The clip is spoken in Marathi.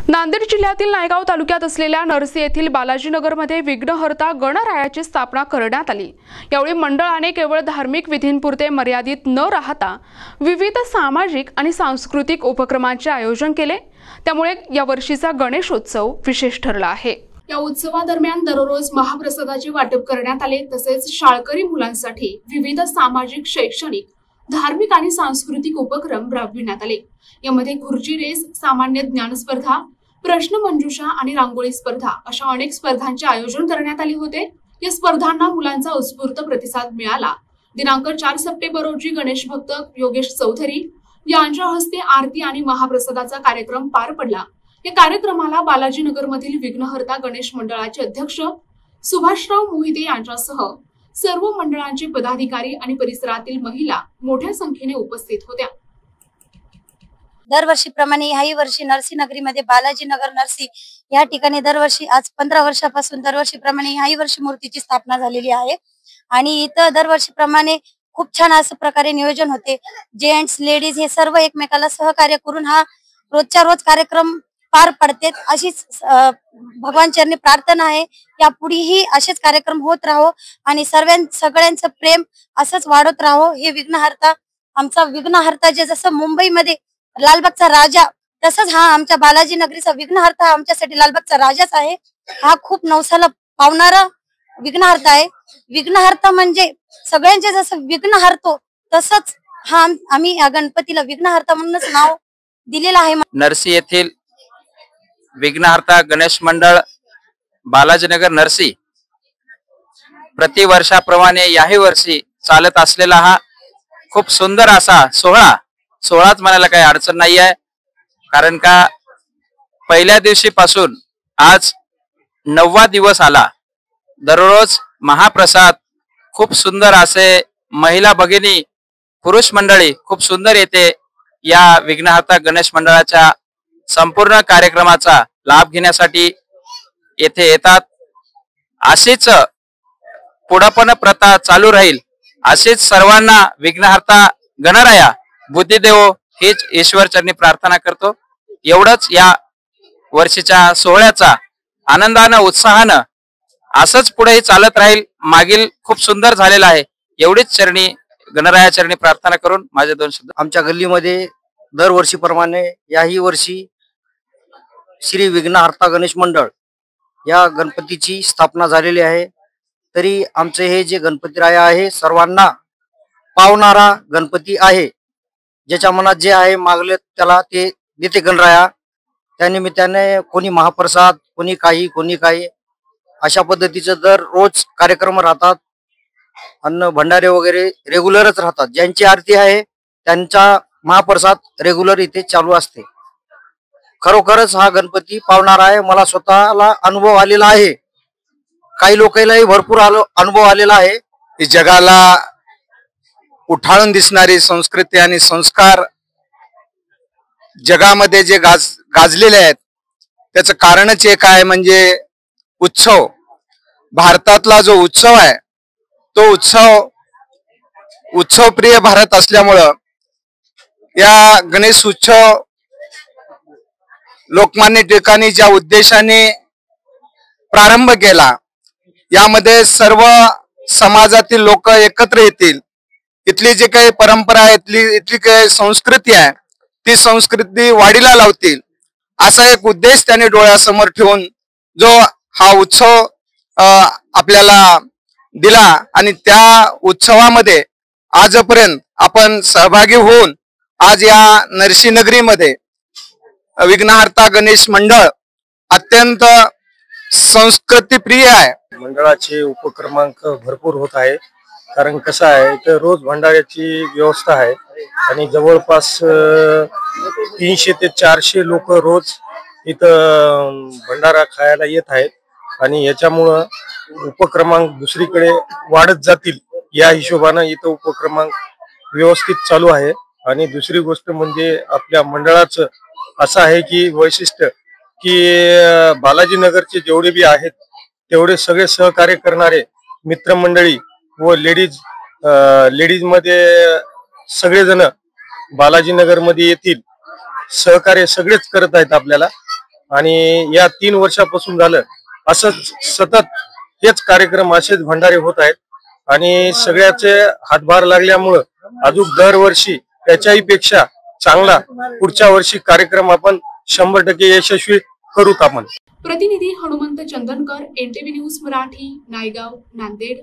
नांदेड जिल्ह्यातील नायगाव तालुक्यात असलेल्या नरसी येथील बालाजीनगरमध्ये विघ्नहर्ता गणरायाची स्थापना करण्यात आली। यावेळी मंडळाने केवळ धार्मिक विधींपुरते मर्यादित न राहता विविध सामाजिक आणि सांस्कृतिक उपक्रमांचे आयोजन केले। त्यामुळे या वर्षीचा गणेशोत्सव विशेष ठरला आहे। या उत्सवादरम्यान दररोज महाप्रसादाचे वाटप करण्यात आले। तसेच शाळकरी मुलांसाठी विविध सामाजिक, शैक्षणिक, धार्मिक आणि सांस्कृतिक उपक्रम राबविण्यात आले। यामध्ये खुर्ची रेस, सामान्य ज्ञान स्पर्धा, प्रश्न मंजुषा आणि रांगोळी स्पर्धा अशा अनेक स्पर्धांचे आयोजन करण्यात आले होते। या स्पर्धांना मुलांचा उत्स्फूर्त प्रतिसाद मिळाला। दिनांक 4 सप्टेंबर रोजी गणेश भक्त योगेश चौधरी यांच्या हस्ते आरती आणि महाप्रसादाचा कार्यक्रम पार पडला। या कार्यक्रमाला बालाजीनगरमधील विघ्नहर्ता गणेश मंडळाचे अध्यक्ष सुभाषराव मोहिते यांच्यासह सर्व मंडळांचे पदाधिकारी आणि परिसरातील महिला मोठ्या संख्येने उपस्थित होत्या। दरवर्षीप्रमाणे याही वर्षी नरसीनगरीमध्ये बालाजीनगर नरसी या ठिकाणी दरवर्षी आज 15 वर्षापासून दरवर्षीप्रमाणे याही वर्षी मूर्तीची स्थापना झालेली आहे। आणि इथं दरवर्षीप्रमाणे खूप छान असं प्रकारे नियोजन होते। जेंट्स, लेडीज हे सर्व एकमेकाला सहकार्य करून हा रोजच्या रोज कार्यक्रम पार पडते। अशीच भगवान चरणी प्रार्थना आहे, यापुढेही असेच कार्यक्रम होत राहो आणि सगळ्यांचं प्रेम असंच वाढत राहो। हे विघ्नहर्ता, आमचा विघ्नहर्ता जे जसं मुंबईमध्ये लालबागचा राजा, तसंच हा आमच्या बालाजीनगरीचा विघ्नहर्ता आमच्यासाठी लालबागचा राजाच आहे। हा खूप नवसाला पावणारा विघ्नहर्ता आहे। विघ्नहर्ता म्हणजे सगळ्यांचे जसं विघ्न हरतो तसंच हा आम्ही या गणपतीला विघ्नहर्ता म्हणूनच नाव दिलेलं आहे। नरसी येथील विघ्नहर्ता गणेश मंडळ बालाजीनगर नरसी प्रतिवर्षाप्रमाणे याही वर्षी चालत असलेला हा खूप सुंदर असा सोहळाच म्हणायला काही अडचण नाही आहे। कारण का पहिल्या दिवशीपासून आज 9वा दिवस आला। दररोज महाप्रसाद खूप सुंदर असे महिला भगिनी, पुरुष मंडळी खूप सुंदर येते या विघ्नहर्ता गणेश मंडळाच्या संपूर्ण कार्यक्रमाचा लाभ घेण्यासाठी येथे येतात। अशीच पुढे पण प्रथा चालू राहील, अशीच सर्वांना विघ्नहर्ता गणराया बुद्धी देवो हीच ईश्वर चरणी प्रार्थना करतो। एवढंच या वर्षीच्या सोहळ्याचा आनंदानं, उत्साहानं असंच पुढेही चालत राहील। मागील खूप सुंदर झालेला आहे, एवढीच चरणी गणराया चरणी प्रार्थना करून माझे 2 शब्द। आमच्या गल्लीमध्ये दरवर्षीप्रमाणे याही वर्षी श्री विघ्नहर्ता गणेश मंडळ या गणपतीची स्थापना झालेली आहे। तरी आमचे हे जे गणपतीराया आहे सर्वांना पावणारा गणपती आहे। ज्याच्या मनात जे आहे मागले त्याला ते देते गणराया। त्यानिमित्ताने कोणी महाप्रसाद, कोणी काही अशा पद्धतीचे दररोज कार्यक्रम राहतात। अन्न भंडारे वगैरे रेग्युलरच राहतात। ज्यांची आरती आहे त्यांचा महाप्रसाद रेग्युलर इथे चालू असते। खरोखरच हा गणपती पावणार आहे। मला स्वतःला अनुभव आलेला आहे, काही लोकांनाही भरपूर अनुभव आलेला आहे। जगाला उठाळून दिसणारी संस्कृती आणि संस्कार जगामध्ये जे गाजलेले आहेत त्याचं कारणच एक आहे, म्हणजे उत्सव। भारतातला जो उत्सव आहे तो उत्सवप्रिय भारत असल्यामुळं या गणेश उत्सव लोकमान्य टिळकांनी ज्या उद्देशाने प्रारंभ केला, यामध्ये सर्व समाजातील लोक एकत्र येतील, इथली जी काही परंपरा आहे, इथली काही संस्कृती आहे ती संस्कृती वाढीला लावतील, असा एक उद्देश त्याने डोळ्यासमोर ठेवून जो हा उत्सव आपल्याला दिला। आणि त्या उत्सवामध्ये आजपर्यंत आपण सहभागी होऊन आज या नरसीनगरीमध्ये विघ्नहर्ता गणेश मंडळ अत्यंत संस्कृतीप्रिय आहे। मंडळाचे उपक्रमांक भरपूर होत आहे। कारण कसं आहे, इथं रोज भंडाऱ्याची व्यवस्था आहे आणि जवळपास 300 ते 400 लोक रोज इथं भंडारा खायला येत आहेत। आणि याच्यामुळं उपक्रमांक दुसरीकडे वाढत जातील या हिशोबानं इथं उपक्रमांक व्यवस्थित चालू आहे। आणि दुसरी गोष्ट म्हणजे आपल्या मंडळाचं असं आहे की वैशिष्ट्य की बालाजीनगरचे जेवढे बी आहेत तेवढे सगळे सहकार्य करणारे मित्रमंडळी व लेडीज मध्ये सगळेजण बालाजीनगर मध्ये येतील, सहकार्य सगळेच करत आहेत आपल्याला। आणि या 3 वर्षापासून झालं असंच सतत हेच कार्यक्रम असेच भंडारे होत आहेत आणि सगळ्याचे हातभार लागल्यामुळं अजून दरवर्षी त्याच्याही पेक्षा चांगला पुढच्या वर्षी कार्यक्रम आपण 100% यशस्वी करूत आपण। प्रतिनिधी हनुमंत चंदनकर, NTV न्यूज मराठी, नायगाव, नांदेड।